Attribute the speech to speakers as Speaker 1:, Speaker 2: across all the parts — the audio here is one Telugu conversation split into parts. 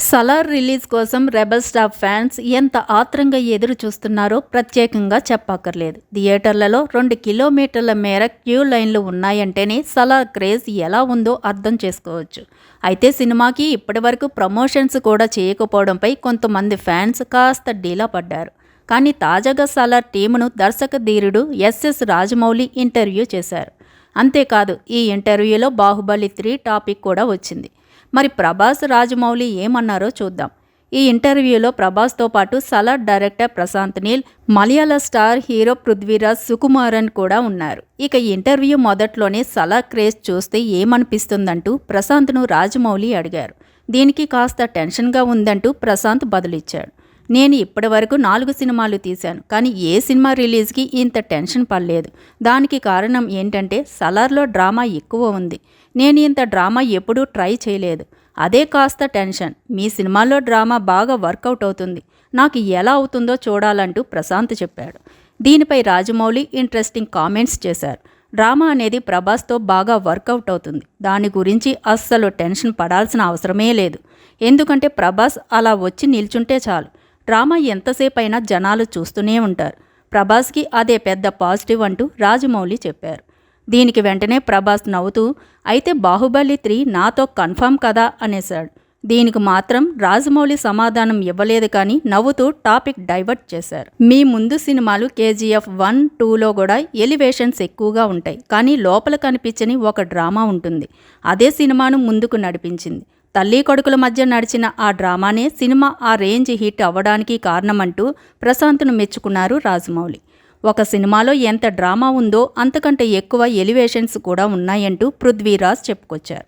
Speaker 1: సలార్ రిలీజ్ కోసం రెబల్ స్టార్ ఫ్యాన్స్ ఎంత ఆత్రంగా ఎదురు చూస్తున్నారో ప్రత్యేకంగా చెప్పక్కర్లేదు. థియేటర్లలో 2 కిలోమీటర్ల మేర క్యూ లైన్లు ఉన్నాయంటేనే సలార్ క్రేజ్ ఎలా ఉందో అర్థం చేసుకోవచ్చు. అయితే సినిమాకి ఇప్పటివరకు ప్రమోషన్స్ కూడా చేయకపోవడంపై కొంతమంది ఫ్యాన్స్ కాస్త డీలా పడ్డారు. కానీ తాజాగా సలార్ టీమును దర్శక ధీరుడు ఎస్ఎస్ రాజమౌళి ఇంటర్వ్యూ చేశారు. అంతేకాదు, ఈ ఇంటర్వ్యూలో బాహుబలి 3 టాపిక్ కూడా వచ్చింది. మరి ప్రభాస్, రాజమౌళి ఏమన్నారో చూద్దాం. ఈ ఇంటర్వ్యూలో ప్రభాస్తో పాటు సలార్ డైరెక్టర్ ప్రశాంత్ నీల్, మలయాళ స్టార్ హీరో పృథ్వీరాజ్ సుకుమారన్ కూడా ఉన్నారు. ఇక ఇంటర్వ్యూ మొదట్లోనే సలార్ క్రేజ్ చూస్తే ఏమనిపిస్తుందంటూ ప్రశాంత్ను రాజమౌళి అడిగారు. దీనికి కాస్త టెన్షన్గా ఉందంటూ ప్రశాంత్ బదులిచ్చాడు. నేను ఇప్పటివరకు 4 సినిమాలు తీశాను, కానీ ఏ సినిమా రిలీజ్కి ఇంత టెన్షన్ పడలేదు. దానికి కారణం ఏంటంటే సలార్లో డ్రామా ఎక్కువ ఉంది. నేను ఇంత డ్రామా ఎప్పుడూ ట్రై చేయలేదు. అదే కాస్త టెన్షన్. మీ సినిమాలో డ్రామా బాగా వర్కౌట్ అవుతుంది. నాకు ఎలా అవుతుందో చూడాలంటూ ప్రశాంత్ చెప్పాడు. దీనిపై రాజమౌళి ఇంట్రెస్టింగ్ కామెంట్స్ చేశారు. డ్రామా అనేది ప్రభాస్తో బాగా వర్కౌట్ అవుతుంది. దాని గురించి అస్సలు టెన్షన్ పడాల్సిన అవసరమే లేదు. ఎందుకంటే ప్రభాస్ అలా వచ్చి నిల్చుంటే చాలు, డ్రామా ఎంతసేపు అయినా జనాలు చూస్తూనే ఉంటారు. ప్రభాస్కి అదే పెద్ద పాజిటివ్ అంటూ రాజమౌళి చెప్పారు. దీనికి వెంటనే ప్రభాస్ నవ్వుతూ, అయితే బాహుబలి 3 నాతో కన్ఫర్మ్ కదా అనేశాడు. దీనికి మాత్రం రాజమౌళి సమాధానం ఇవ్వలేదు, కానీ నవ్వుతూ టాపిక్ డైవర్ట్ చేశారు. మీ ముందు సినిమాలు కేజీఎఫ్ 1, 2లో కూడా ఎలివేషన్స్ ఎక్కువగా ఉంటాయి, కానీ లోపల కనిపించని ఒక డ్రామా ఉంటుంది. అదే సినిమాను ముందుకు నడిపించింది. తల్లి కొడుకుల మధ్య నడిచిన ఆ డ్రామానే సినిమా ఆ రేంజ్ హిట్ అవ్వడానికి కారణమంటూ ప్రశాంత్ను మెచ్చుకున్నారు రాజమౌళి. ఒక సినిమాలో ఎంత డ్రామా ఉందో అంతకంటే ఎక్కువ ఎలివేషన్స్ కూడా ఉన్నాయంటూ పృథ్వీరాజ్ చెప్పుకొచ్చారు.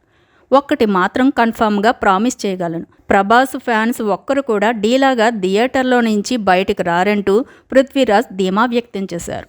Speaker 1: ఒక్కటి మాత్రం కన్ఫామ్గా ప్రామిస్ చేయగలను, ప్రభాస్ ఫ్యాన్స్ ఒక్కరు కూడా డీలాగా థియేటర్లో నుంచి బయటకు రారంటూ పృథ్వీరాజ్ ధీమా వ్యక్తం చేశారు.